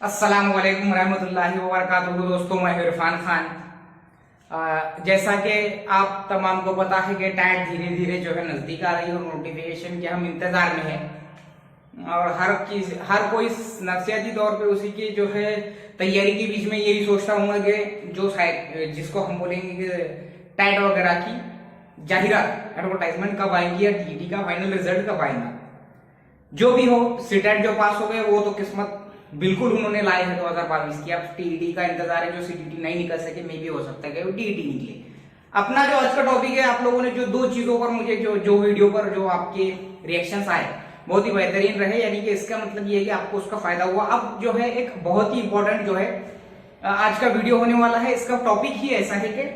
अस्सलाम वालेकुम रहमतुल्लाहि व बरकातुहू। दोस्तों, मैं इरफान खान। जैसा कि आप तमाम को पता है कि टैट धीरे धीरे जो है नजदीक आ रही है और नोटिफिकेशन के हम इंतजार में हैं और हर कोई नफसियाती तौर पे उसी की जो है तैयारी के बीच में यही सोचता हूँ कि जो जिसको हम बोलेंगे कि टैट वगैरह की जाहिरात एडवर्टाइजमेंट कब आएंगी या टीटी का फाइनल रिजल्ट कब आएगा। जो भी हो, सीटेट जो पास हो गए वो तो किस्मत बिल्कुल उन्होंने लाए हैं 2022 की। अब टीईटी का इंतजार है, जो सीटीटी नहीं निकल सके मे भी हो सकता है कि वो टीईटी निकले। अपना जो आज का टॉपिक है, आप लोगों ने जो दो चीजों पर मुझे जो वीडियो पर जो आपके रिएक्शंस आए बहुत ही बेहतरीन रहे, यानी कि इसका मतलब ये है कि आपको उसका फायदा हुआ। अब जो है एक बहुत ही इंपॉर्टेंट जो है आज का वीडियो होने वाला है। इसका टॉपिक ही ऐसा है कि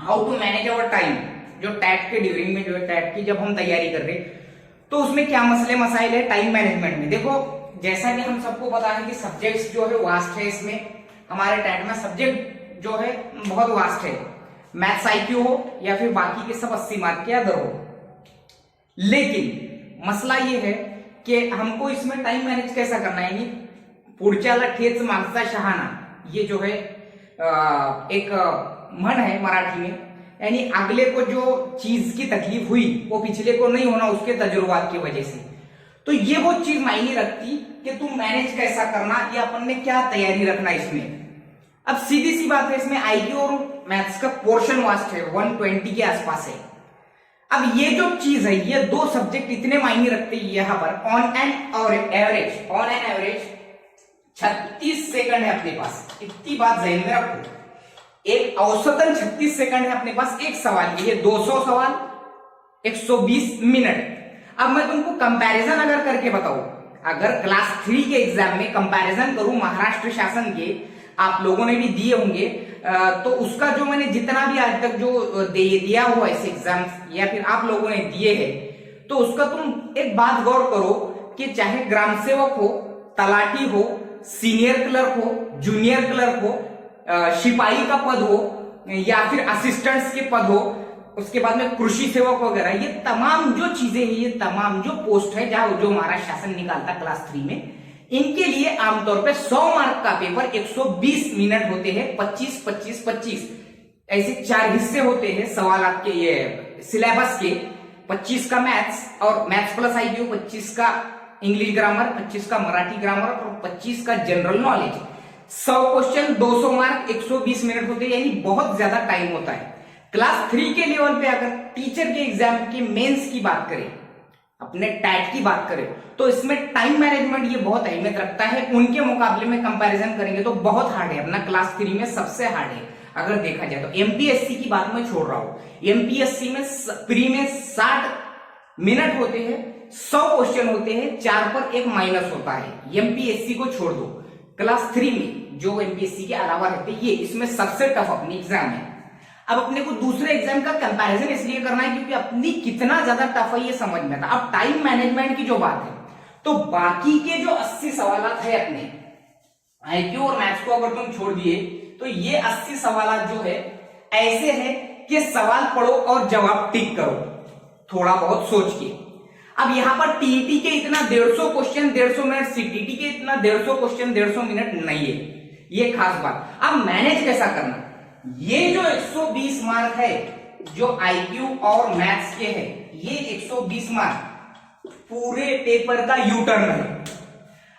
how to manage our time. जो टैट के ड्यूरिंग में जो है टैट की जब हम तैयारी कर रहे तो उसमें क्या मसले मसाइल है टाइम मैनेजमेंट में। देखो, जैसा कि हम सबको पता है कि सब्जेक्ट्स जो है वास्ट है। इसमें हमारे टैट में सब्जेक्ट जो है बहुत वास्ट है। मैथ्स आईक्यू हो या फिर बाकी के सब 80 मार्क के अदर हो, लेकिन मसला ये है कि हमको इसमें टाइम मैनेज कैसा करना है। यानी पुढच्याला ठेच मागचा शहाणा, ये जो है एक मन है मराठी में। यानी अगले को जो चीज की तकलीफ हुई वो पिछले को नहीं होना उसके तजुर्बात की वजह से। तो ये वो चीज मायने रखती कि तुम मैनेज कैसा करना या अपन ने क्या तैयारी रखना इसमें। अब सीधी सी बात है, इसमें आईक्यू और मैथ्स का पोर्शन वास्ट है, 120 के आसपास है। अब ये जो चीज है, ये दो सब्जेक्ट इतने मायने रखते हैं यहां पर। ऑन एन एवरेज 36 सेकंड है अपने पास। इतनी बात ज़हन में रखो, एक औसतन 36 सेकंड है अपने पास एक सवाल के लिए। 200 सवाल 120 मिनट। अब मैं तुमको कंपैरिजन अगर करके बताऊं, अगर क्लास 3 के एग्जाम में कंपैरिजन करूं महाराष्ट्र शासन के, आप लोगों ने भी दिए होंगे, तो उसका जो मैंने जितना भी आज तक जो दिया हुआ ऐसे एग्जाम या फिर आप लोगों ने दिए हैं, तो उसका तुम एक बात गौर करो कि चाहे ग्राम सेवक हो, तलाटी हो, सीनियर क्लर्क हो, जूनियर क्लर्क हो, सिपाही का पद हो या फिर असिस्टेंट्स के पद हो, उसके बाद में कृषि सेवक वगैरह, ये तमाम जो चीजें हैं, ये तमाम जो पोस्ट है जहां जो हमारा शासन निकालता क्लास 3 में, इनके लिए आमतौर पे 100 मार्क का पेपर 120 मिनट होते हैं। 25 ऐसे 4 हिस्से होते हैं सवाल आपके ये सिलेबस के। 25 का मैथ्स और मैथ्स प्लस आईक्यू, 25 का इंग्लिश ग्रामर, 25 का मराठी ग्रामर और 25 का general knowledge. 100 question 200 mark 120 minute होते हैं, यानी बहुत ज्यादा टाइम होता है। क्लास 3 के लेवल पे अगर टीचर के एग्जाम के मेंस की बात करें, अपने टैट की बात करें, तो इसमें टाइम मैनेजमेंट ये बहुत अहमियत रखता है। उनके मुकाबले में कंपैरिजन करेंगे तो बहुत हार्ड है, अपना क्लास 3 में सबसे हार्ड है अगर देखा जाए तो। एमपीएससी की बात मैं छोड़ रहा हूं। एमपीएससी में प्री में 60 मिनट होते हैं, 100 क्वेश्चन होते हैं, 4 पर 1 माइनस होता है। एमपीएससी को छोड़ दो, क्लास 3 में जो एमपीएससी के अलावा रहते हैं, ये इसमें सबसे टफ अपनी एग्जाम है। अब अपने को दूसरे एग्जाम का कंपैरिजन इसलिए करना है क्योंकि अपनी कितना ज्यादा टफ है ये समझ में आता। अब टाइम मैनेजमेंट की जो बात है, तो बाकी के जो 80 सवाल है अपने आईक्यू और मैथ्स को अगर तुम छोड़ दिए, तो ये 80 सवाल जो है ऐसे है कि सवाल पढ़ो और जवाब टिक करो थोड़ा बहुत सोच के। अब यहां पर टीईटी के इतना 150 क्वेश्चन 150 मिनट, सीटीटी के इतना 150 क्वेश्चन 150 मिनट नहीं है, ये खास बात। अब मैनेज कैसा करना, ये जो 120 मार्क है जो आईक्यू और मैथ्स के है, ये 120 मार्क पूरे पेपर का यू टर्न है।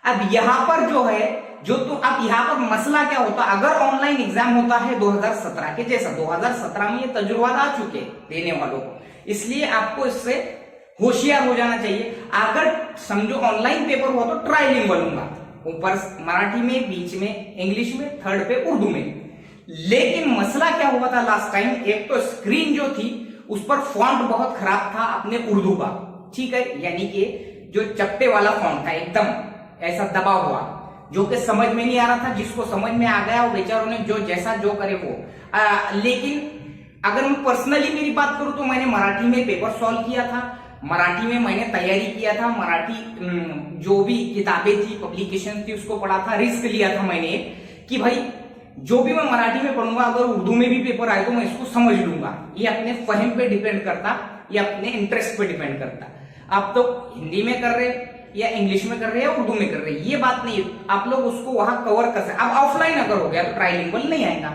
अब यहां पर जो है अब यहां पर मसला क्या होता, अगर ऑनलाइन एग्जाम होता है 2017 के जैसा, 2017 में ये तजुर्बा आ चुके देने वालों को, इसलिए आपको इससे होशियार हो जाना चाहिए। अगर समझो ऑनलाइन पेपर हुआ तो ट्राइलिंगुअल लूंगा, ऊपर मराठी में, बीच में इंग्लिश में, थर्ड पे उर्दू में। लेकिन मसला क्या हुआ था लास्ट टाइम, एक तो स्क्रीन जो थी उस पर फॉन्ट बहुत खराब था अपने उर्दू का, ठीक है, यानी कि जो चपटे वाला फॉन्ट था एकदम ऐसा दबा हुआ, जो कि समझ में नहीं आ रहा था। जिसको समझ में आ गया वो बेचारों ने जो जैसा जो करे वो। लेकिन अगर मैं पर्सनली मेरी बात करूं तो मैंने मराठी में पेपर सॉल्व किया था, मराठी में मैंने तैयारी किया था, मराठी जो भी किताबें थी, पब्लिकेशन थी, उसको पढ़ा था, रिस्क लिया था मैंने कि भाई जो भी मैं मराठी में पढ़ूंगा अगर उर्दू में भी पेपर आए तो मैं इसको समझ लूंगा। ये अपने फहम पे डिपेंड करता, ये अपने इंटरेस्ट पे डिपेंड करता। आप तो हिंदी में कर रहे, या इंग्लिश में कर रहे हैं या उर्दू में कर रहे हैं, ये बात नहीं है, आप लोग उसको वहां कवर कर सकते। अब ऑफलाइन अगर हो गया तो ट्राइलिंगुअल नहीं आएगा,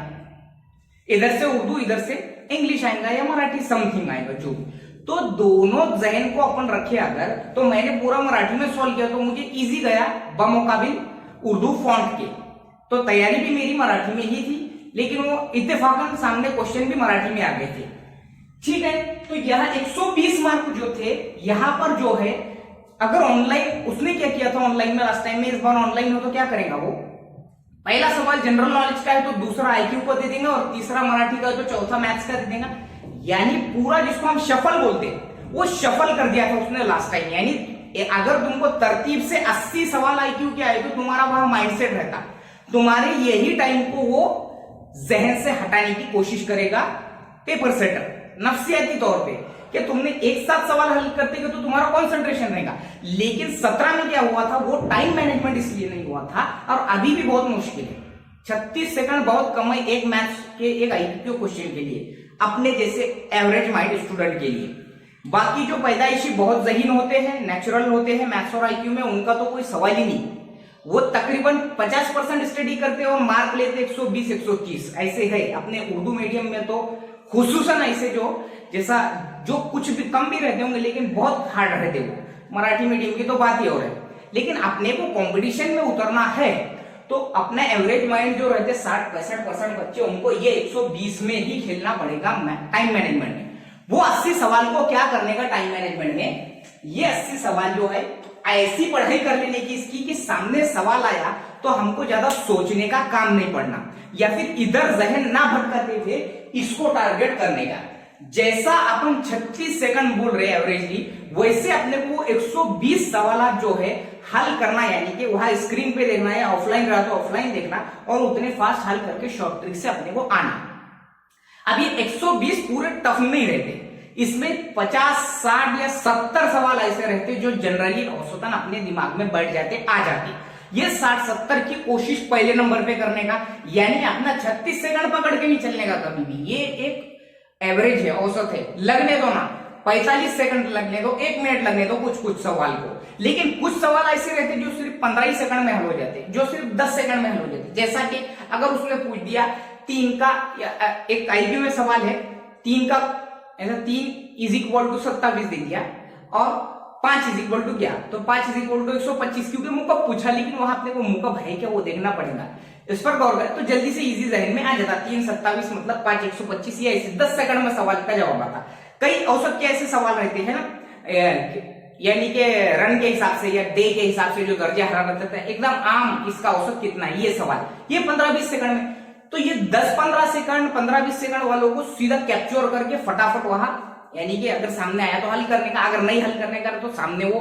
इधर से उर्दू इधर से इंग्लिश आएगा या मराठी समथिंग आएगा जो भी। तो दोनों जहन को अपन रखे अगर, तो मैंने पूरा मराठी में सॉल्व किया तो मुझे इजी गया बमुकाबिल उर्दू फॉन्ट के। तो तैयारी भी मेरी मराठी में ही थी, लेकिन वो इत्तेफाकन सामने क्वेश्चन भी मराठी में आ गए थे। ठीक है, तो यहाँ 120 मार्क जो थे, यहां पर जो है अगर ऑनलाइन, उसने क्या किया था ऑनलाइन में लास्ट टाइम में, इस बार ऑनलाइन हो तो क्या करेगा वो, पहला सवाल जनरल नॉलेज का है तो दूसरा आईक्यू को दे देंगे, और तीसरा मराठी का है तो चौथा मैथ्स का दे देगा। यानी पूरा जिसको हम शफल बोलते हैं वो शफल कर दिया था उसने लास्ट टाइम। यानी अगर तुमको तरतीब से 80 सवाल आईक्यू के आए तो तुम्हारा वहां माइंडसेट रहता, तुम्हारे यही टाइम को वो जहन से हटाने की कोशिश करेगा पेपर सेटर नफ्सियाती तौर पे, कि तुमने एक साथ सवाल हल करते गए तो तुम्हारा कंसंट्रेशन रहेगा। लेकिन 17 में क्या हुआ था, वो टाइम मैनेजमेंट इसलिए नहीं हुआ था, और अभी भी बहुत मुश्किल है। 36 सेकंड बहुत कम है एक मैथ्स के एक आईक्यू क्वेश्चन के लिए, अपने जैसे एवरेज माइंड स्टूडेंट के लिए। बाकी जो पैदाइशी बहुत जहीन होते हैं, नेचुरल होते हैं मैथ्स और आईक्यू में, उनका तो कोई सवाल ही नहीं, वो तकरीबन 50% स्टडी करते हैं और मार्क लेते 120-130 ऐसे है। अपने उर्दू मीडियम में तो खुसूसन ऐसे जो कुछ भी कम भी रहते होंगे लेकिन बहुत हार्ड रहते वो, मराठी मीडियम की तो बात ही और है। लेकिन अपने को कंपटीशन में उतरना है तो अपना एवरेज माइंड जो रहते 60-65% बच्चे, उनको ये 120 में ही खेलना पड़ेगा टाइम मैनेजमेंट में। वो 80 सवाल को क्या करने का टाइम मैनेजमेंट में, ये 80 सवाल जो है ऐसी पढ़ाई कर लेने की इसकी कि सामने सवाल आया तो हमको ज्यादा सोचने का काम नहीं पड़ना, या फिर इधर जहन ना भटकाते हुए इसको टारगेट करने का। जैसा अपन 36 सेकंड बोल रहे हैं एवरेजली, वैसे अपने को 120 सवाल जो है हल करना, यानी कि वहां स्क्रीन पे देखना है, ऑफलाइन रहा तो ऑफलाइन देखना, और उतने फास्ट हल करके शॉर्ट ट्रिक से अपने को आना। अब ये 120 पूरे टफ नहीं रहते, इसमें 50, 60 या 70 सवाल ऐसे रहते जो जनरली औसतन अपने दिमाग में बैठ जाते, आ जाते। ये 60-70 की कोशिश पहले नंबर पे करने का, यानी अपना 36 सेकंड पकड़ के नहीं चलने का कभी भी। ये एक एवरेज है, औसत है, लगने दो ना, 45 सेकंड लगने दो, 1 मिनट लगने दो कुछ सवाल को। लेकिन कुछ सवाल ऐसे रहते जो सिर्फ 15 ही सेकंड में हल हो जाते, जो सिर्फ 10 सेकंड में हल हो जाते। जैसा कि अगर उसने पूछ दिया 3 का, एक आईक्यू में सवाल है 3 का, ऐसा 3 = 27 दे दिया और 5 = क्या, तो 5 = 125, क्योंकि मुकब पूछा, लेकिन वहां अपने को मुकब है क्या वो देखना पड़ेगा। इस पर गौर करें तो जल्दी से इजी जहन में आ जाता, 3-27 मतलब 5 125, या ऐसे 10 सेकंड में सवाल का जवाब आता। कई औसत के ऐसे सवाल रहते हैं ना, यानी कि रन के हिसाब से या डे के हिसाब से जो दर्जा हरारत रहता है, एकदम आम इसका औसत कितना है ये सवाल, ये 15-20 सेकंड में। तो ये 10-15 सेकंड 15-20 सेकंड वालों को सीधा कैप्चर करके फटाफट वहां, यानी कि अगर सामने आया तो हल करने का, अगर नहीं हल करने का तो सामने वो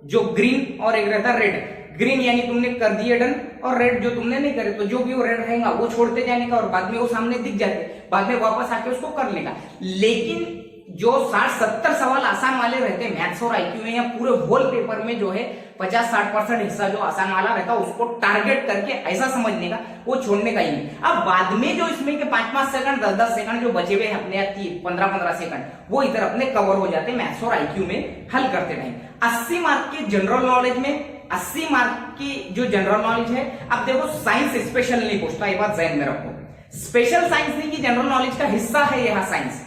जो ग्रीन और एक रहता रेड, ग्रीन यानी तुमने कर दिए डन, और रेड जो तुमने नहीं करे तो जो भी वो रेड रहेगा वो छोड़ते जाने का, और बाद में वो सामने दिख जाते, बाद में वापस आके उसको कर लेगा। लेकिन जो 60-70 सवाल आसान वाले रहते हैं मैथ्स और आईक्यू में, या पूरे होल पेपर में जो है 50-60% हिस्सा जो आसान वाला रहता है उसको टारगेट करके ऐसा समझने का, वो छोड़ने का ही नहीं। अब बाद में जो इसमें के 5-5 सेकंड 10-10 सेकंड जो बचे हुए अपने 15-15 सेकंड, वो इधर अपने कवर हो जाते मैथ्स और आईक्यू में हल करते टाइम। 80 मार्क के जनरल नॉलेज में, 80 मार्क की जो जनरल नॉलेज है, अब देखो साइंस स्पेशल नहीं पूछता, ये बात ध्यान में रखो। स्पेशल साइंस नहीं की जनरल नॉलेज का हिस्सा है यह साइंस।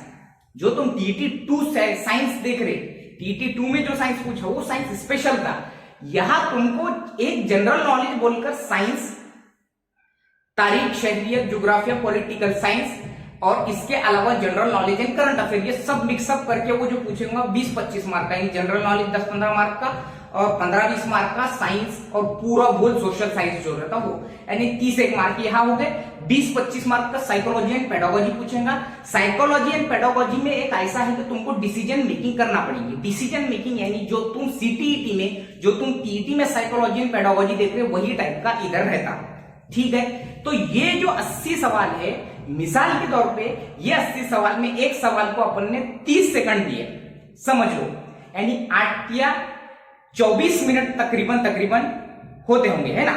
जो तुम TT2 साइंस देख रहे, TT2 में जो साइंस पूछा वो साइंस स्पेशल था। यहां तुमको एक जनरल नॉलेज बोलकर साइंस, तारीख, शहरियत, ज्योग्राफिया, पॉलिटिकल साइंस और इसके अलावा general knowledge and current affair, ये सब मिक्सअप करके वो जो पूछेगा 20-25 मार्क का, जनरल नॉलेज 10-15 मार्क का और 15-20 मार्क का साइंस, और पूरा भूल सोशल साइंस जो रहता वो, यानी 30 मार्क यहाँ हो गए। 20-25 मार्क का साइकोलॉजी एंड पेडागोजी पूछेगा। साइकोलॉजी एंड पेडागोजी में एक ऐसा है कि तुमको डिसीजन मेकिंग करना पड़ेगी। डिसीजन मेकिंग यानी जो तुम CTET में, जो तुम TET में साइकोलॉजी एंड पेडागोजी देख रहे हो वही टाइप का इधर रहता, ठीक है। तो ये जो 80 सवाल है, मिसाल के तौर पे ये 80 सवाल में एक सवाल को अपन ने 30 सेकंड दिए, समझ लो, यानी 8 या 24 मिनट तकरीबन होते होंगे, है ना।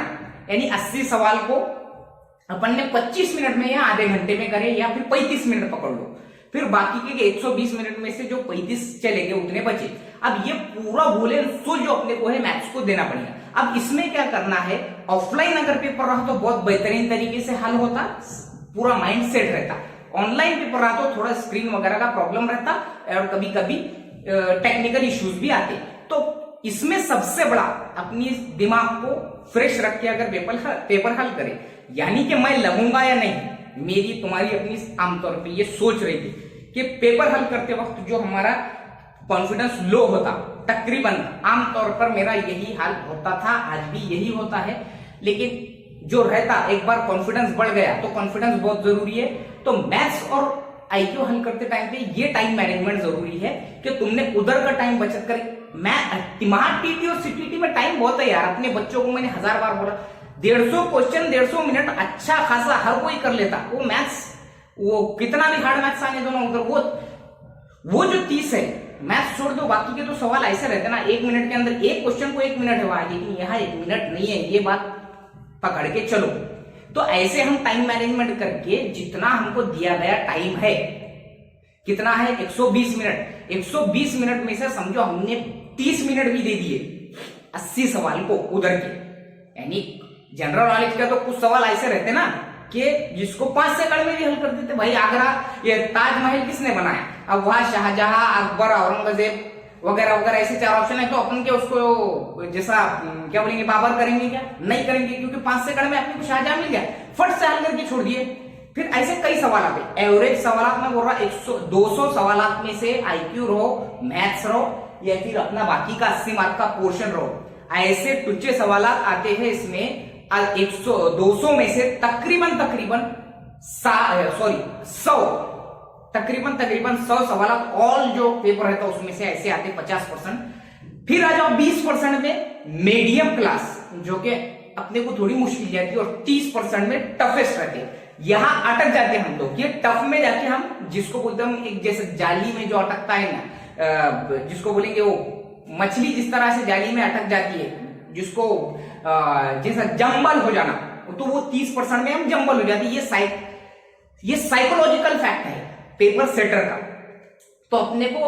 यानी 80 सवाल को अपन ने 25 मिनट में या आधे घंटे में करे, या फिर 35 मिनट पकड़ लो, फिर बाकी के 120 मिनट में से जो 35 चले गए उतने बचे। अब ये पूरा बोले सो जो अपने को है मैथ्स को देना पड़ेगा। अब इसमें क्या करना है, ऑफलाइन अगर पेपर रहा तो बहुत बेहतरीन तरीके से हल होता, पूरा माइंड सेट रहता। ऑनलाइन पेपर रहा तो थोड़ा स्क्रीन वगैरह का प्रॉब्लम रहता और कभी कभी टेक्निकल इश्यूज भी आते। तो इसमें सबसे बड़ा अपनी दिमाग को फ्रेश रख के अगर पेपर हल करे, यानी कि मैं लगूंगा या नहीं, मेरी तुम्हारी अपनी आमतौर पे ये सोच रही थी कि पेपर हल करते वक्त जो हमारा कॉन्फिडेंस लो होता, तकरीबन आमतौर पर मेरा यही हाल होता था, आज भी यही होता है। लेकिन जो रहता, एक बार कॉन्फिडेंस बढ़ गया तो कॉन्फिडेंस बहुत जरूरी है। तो मैथ्स और आईक्यू हल करते टाइम पे ये टाइम मैनेजमेंट जरूरी है कि तुमने उधर का टाइम बचत कर। मैं टीटी और सीटीटी में टाइम बहुत है यार, अपने बच्चों को मैंने 1000 बार बोला, 150 क्वेश्चन 150 मिनट अच्छा खासा हर कोई कर लेता। वो मैथ्स, वो कितना भी हार्ड मैथ्स आने दो ना उधर, वो जो 30 है मैथ्स छोड़ दो, बाकी के तो सवाल ऐसे रहते ना 1 मिनट के अंदर, एक क्वेश्चन को 1 मिनट है वहां, लेकिन यहाँ 1 मिनट नहीं है, ये बात पकड़ के चलो। तो ऐसे हम टाइम मैनेजमेंट करके जितना हमको दिया गया टाइम है, कितना है 120 मिनट, 120 मिनट में से समझो हमने 30 मिनट भी दे दिए 80 सवाल को उधर के। यानी जनरल नॉलेज का तो कुछ सवाल ऐसे रहते ना कि जिसको 5 सेकंड में भी हल कर देते। भाई आगरा, ये ताजमहल किसने बनाया, अब वहां शाहजहां, अकबर, औरंगजेब वगैरह वगैरह ऐसे 4 ऑप्शन है, तो अपन के उसको जैसा क्या बोलेंगे, बाबर करेंगे क्या? नहीं करेंगे, क्योंकि 5 सेकंड में अपने को शाहजहां मिल गया, फट से हल करके छोड़ दिए। फिर ऐसे कई सवाल आते, एवरेज सवाल में बोल रहा 200 सवाल में से आईक्यू रहो, मैथ्स रहो, या फिर अपना बाकी का 80 मार्क का पोर्शन रहो, ऐसे टुच्चे सवाल आते हैं। इसमें 200 में से तकरीबन 100 सवाल ऑल जो पेपर रहता है उसमें से ऐसे आते 50%। फिर आ जाओ 20% में मीडियम क्लास, जो कि अपने को थोड़ी मुश्किल जाती है, और 30% में टफेस्ट रहते हैं। यहां अटक जाते हैं हम लोग, ये टफ में जाके हम जिसको बोलते हैं, एक जैसे जाली में जो अटकता है ना, जिसको बोलेंगे वो मछली जिस तरह से जाली में अटक जाती है, जिसको जैसा जंबल हो जाना, तो वो 30% में हम जंबल हो जाते हैं। ये साइकोलॉजिकल फैक्ट है पेपर सेटर का। तो अपने को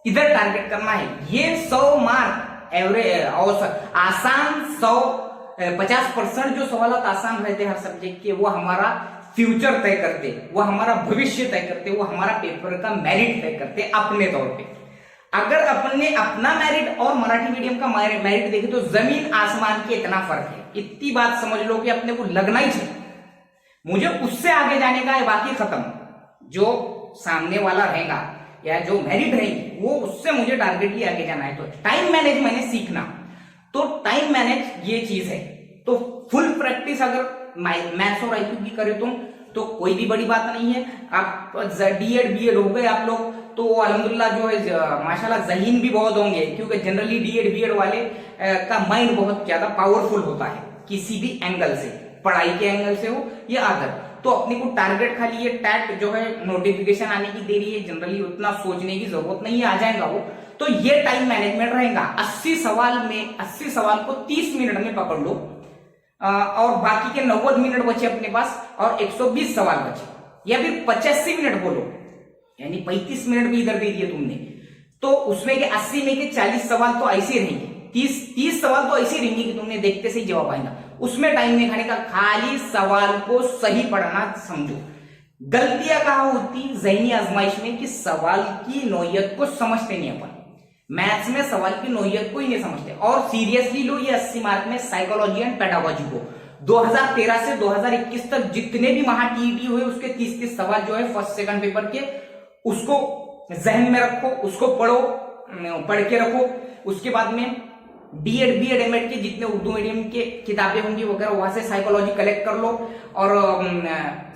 इधर टारगेट करना है, ये 100 मार्क एवरेज औसत आसान 50% जो सवाल आसान रहते हैं हर सब्जेक्ट के, वो हमारा फ्यूचर तय करते, वो हमारा भविष्य तय करते, वो हमारा पेपर का मेरिट तय करते अपने तौर पे। अगर अपने अपना मेरिट और मराठी मीडियम का मेरिट देखे तो जमीन आसमान के इतना फर्क है। इतनी बात समझ लो कि अपने को लगना ही चाहिए, मुझे उससे आगे जाने का है, बाकी खत्म। जो सामने वाला रहेगा या जो मेरिट रहेगी वो उससे मुझे टारगेटली आगे जाना है। तो टाइम मैनेज मैंने सीखना, तो टाइम मैनेज ये चीज है। तो फुल प्रैक्टिस अगर मैथ्स और आईक्यू की करे तुम, तो कोई भी बड़ी बात नहीं है। आप डीएड बीएड हो गए आप लोग, तो अल्हम्दुलिल्लाह जो है माशाल्लाह ज़हीन भी बहुत होंगे, क्योंकि जनरली डीएड बीएड वाले का माइंड बहुत ज्यादा पावरफुल होता है, किसी भी एंगल से, पढ़ाई के एंगल से हो या अदर। तो अपने को टारगेट खाली ये टैट जो है नोटिफिकेशन आने की देरी है, जनरली उतना सोचने की जरूरत नहीं है, आ जाएगा वो। तो ये टाइम मैनेजमेंट रहेगा। 80 सवाल को 30 मिनट में पकड़ लो, और बाकी के 90 मिनट बचे अपने पास, और 120 सवाल बचे, या फिर 85 मिनट बोलो, यानी 35 मिनट भी इधर दे दिए तुमने, तो उसमें के 80 में के 40 सवाल तो ऐसे रहेंगे, 30 सवाल तो ऐसे रहेंगे कि तुमने देखते से ही जवाब आएगा। उसमें टाइम नहीं खाने का, खाली सवाल को सही पढ़ना समझो। गलतियां कहां होती ज़हनी आजमाइश में, कि सवाल की नोयत को समझते नहीं अपन। मैथ्स में सवाल की नोयत को ही नहीं समझते। और सीरियसली लो ये 80 मार्क में साइकोलॉजी एंड पेडागोजी को 2013 से 2021 तक जितने भी महा टीईटी हुए उसके 30 सवाल जो है फर्स्ट सेकंड पेपर के, उसको जहन में रखो, उसको पढ़ के रखो। उसके बाद में बीएड बीएड एमएड के जितने उर्दू मीडियम के किताबें होंगी वगैरह वहां से साइकोलॉजी कलेक्ट कर लो, और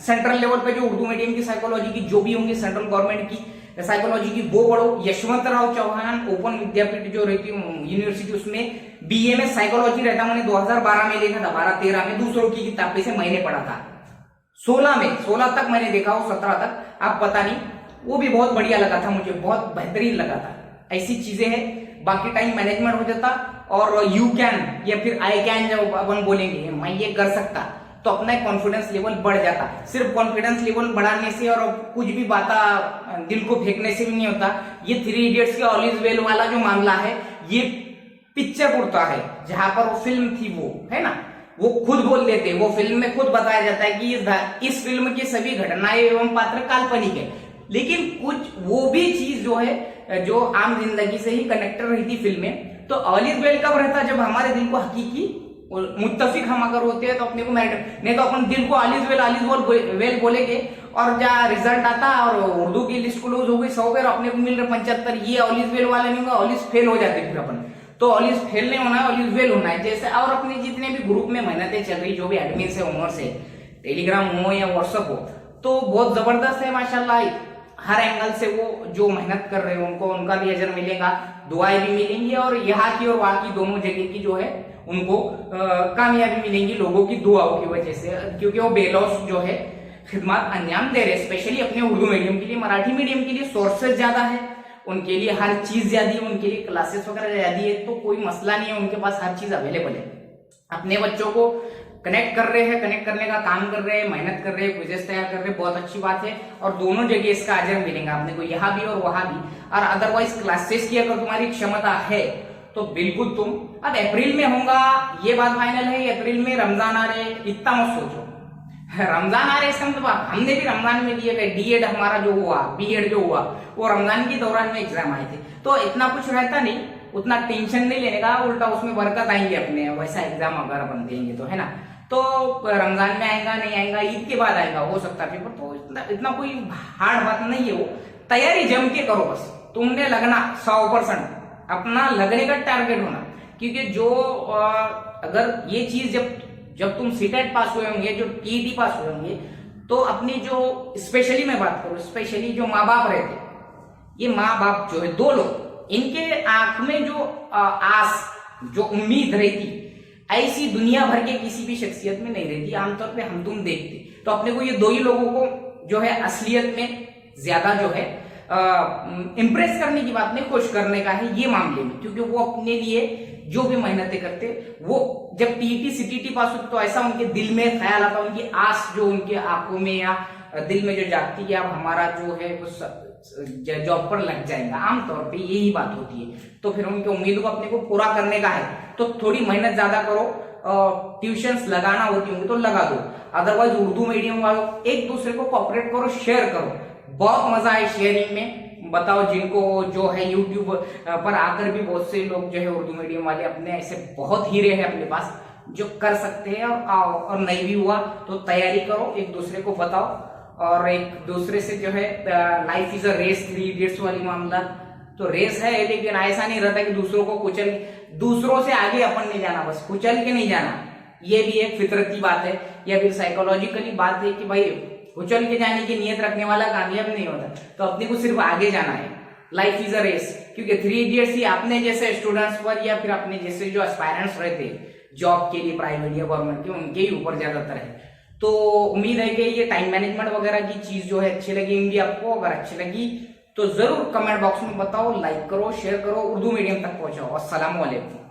सेंट्रल लेवल पे जो उर्दू मीडियम की साइकोलॉजी की जो भी होंगी, सेंट्रल गवर्नमेंट की साइकोलॉजी की, वो पढ़ो। यशवंतराव चौहान ओपन विद्यापीठ जो रहती है यूनिवर्सिटी, उसमें बीए में साइकोलॉजी रहता, मैंने 2012 में देखा था, 12-13 में दूसरों की किताबें से मैंने पढ़ा था, 16 तक मैंने देखा हो, 17 तक आप पता नहीं, वो भी बहुत बढ़िया लगा था, मुझे बहुत बेहतरीन लगा था। ऐसी चीजें हैं। बाकी टाइम मैनेजमेंट हो जाता, और यू कैन या फिर आई कैन जब अपन बोलेंगे मैं ये कर सकता, तो अपना कॉन्फिडेंस लेवल बढ़ जाता। सिर्फ कॉन्फिडेंस लेवल बढ़ाने से और कुछ भी बात दिल को फेंकने से भी नहीं होता। ये 3 इडियट्स के ऑल इज वेल वाला जो मामला है, ये पिक्चर उड़ता है, जहां पर वो फिल्म थी, वो है ना, वो खुद बोल देते, वो फिल्म में खुद बताया जाता है कि इस फिल्म की सभी घटनाएं एवं पात्र काल्पनिक है, लेकिन कुछ वो भी चीज जो है जो आम जिंदगी से ही कनेक्टेड रही थी फिल्म में। तो ऑल इज वेल कब रहता, जब हमारे दिल को हकीकी मुत्तफिक हम अगर होते हैं तो अपने को मैटर, नहीं तो अपन दिल को ऑल इज वेल बोलेंगे और जहाँ रिजल्ट आता और उर्दू की लिस्ट क्लोज हो गई 100 और अपने को मिल रहे 75, ये ऑल इज वेल वाला नहीं होगा, ऑल इज फेल हो जाते फिर अपन। तो ऑल इज फेल नहीं होना है, ऑल इज वेल होना है जैसे। और अपने जितने भी ग्रुप में मेहनतें चल रही, जो भी एडमिन से ओनर से, टेलीग्राम हो या व्हाट्सएप हो, तो बहुत जबरदस्त है माशाल्लाह। हर एंगल से वो जो मेहनत कर रहे हैं उनको उनका भी अजर मिलेगा, दुआएं भी मिलेंगी और यहाँ की और वहां की दोनों जगह की जो है उनको कामयाबी मिलेंगी लोगों की दुआओं की वजह से, क्योंकि वो बेलौस जो है खिदमत अंजाम दे रहे, स्पेशली अपने उर्दू मीडियम के लिए। मराठी मीडियम के लिए सोर्सेज ज्यादा है, उनके लिए हर चीज ज्यादा है, उनके लिए क्लासेस वगैरह ज्यादा है, तो कोई मसला नहीं है, उनके पास हर चीज अवेलेबल है। अपने बच्चों को कनेक्ट कर रहे हैं, कनेक्ट करने का काम कर रहे हैं, मेहनत कर रहे हैं, क्विज़ेस तैयार कर रहे हैं, बहुत अच्छी बात है। और दोनों जगह इसका अजर मिलेगा अपने को, यहाँ भी और वहां भी। और अदरवाइज क्लासेस की अगर तुम्हारी क्षमता है तो बिल्कुल तुम, अब अप्रैल में होगा ये बात फाइनल है, अप्रैल में रमजान आ रहे, इतना मत सोचो। रमजान आ रहे इसका मतलब हमने भी रमजान में दिए गए, डीएड हमारा जो हुआ, बीएड जो हुआ, वो रमजान के दौरान में एग्जाम आए थे, तो इतना कुछ रहता नहीं, उतना टेंशन नहीं लेने का, उल्टा उसमें बरकत आएंगे अपने, वैसा एग्जाम अगर अपन देंगे तो, है ना। तो रमजान में आएगा नहीं आएगा, ईद के बाद आएगा हो सकता है पेपर, तो इतना कोई हार्ड बात नहीं है वो। तैयारी जम के करो, बस तुमने लगना 100%, अपना लगने का टारगेट होना। क्योंकि जो अगर ये चीज जब तुम सीटेट पास हुए होंगे, जो टीईटी पास हुए होंगे, तो अपनी जो स्पेशली मैं बात करूं, स्पेशली जो माँ बाप रहते, ये माँ बाप जो है दो लोग, इनके आंख में जो आस, जो उम्मीद रहती, ऐसी दुनिया भर के किसी भी शख्सियत में नहीं रहती। आमतौर पे हम तुम देखते, तो अपने को ये दो ही लोगों को जो है असलियत में ज्यादा जो है इम्प्रेस करने की बात नहीं, खुश करने का है ये मामले में। क्योंकि वो अपने लिए जो भी मेहनतें करते, वो जब टीईटी सीटीटी पास होते तो ऐसा उनके दिल में ख्याल आता, उनकी आस जो उनके आंखों में या दिल में जो जागती है, अब हमारा जो है कुछ जॉब पर लग जाएगा, आमतौर पे यही बात होती है। तो फिर उनकी उम्मीद को अपने को पूरा करने का है, तो थोड़ी मेहनत ज्यादा करो, ट्यूशंस लगाना होती होंगी तो लगा दो। अदरवाइज उर्दू मीडियम वालों एक दूसरे को कोऑपरेट करो, शेयर करो, बहुत मजा है शेयरिंग में। बताओ जिनको जो है यूट्यूब पर आकर भी बहुत से लोग जो है उर्दू मीडियम वाले अपने ऐसे बहुत हीरे हैं अपने पास जो कर सकते हैं, और नहीं भी हुआ तो तैयारी करो, एक दूसरे को बताओ, और एक दूसरे से जो है life is a race, 3 Idiots वाली मामला तो रेस है, लेकिन ऐसा नहीं रहता कि दूसरों को दूसरों से आगे अपन नहीं जाना, बस कुचल के नहीं जाना। ये भी एक फितरती बात है या फिर साइकोलॉजिकली बात है कि भाई उछल के जाने की नियत रखने वाला कामयाब नहीं होता, तो अपने को सिर्फ आगे जाना है। लाइफ इज अ रेस, क्योंकि 3 इडियट्स ही अपने जैसे स्टूडेंट्स पर या फिर अपने जैसे जो एस्पायरेंट्स रहते जॉब के लिए, प्राइवेट या गवर्नमेंट के, उनके ही ऊपर ज्यादातर है। तो उम्मीद है कि ये टाइम मैनेजमेंट वगैरह की चीज जो है अच्छी लगेंगी आपको। अगर अच्छी लगी तो जरूर कमेंट बॉक्स में बताओ, लाइक करो, शेयर करो, उर्दू मीडियम तक पहुंचाओ। अस्सलाम वालेकुम।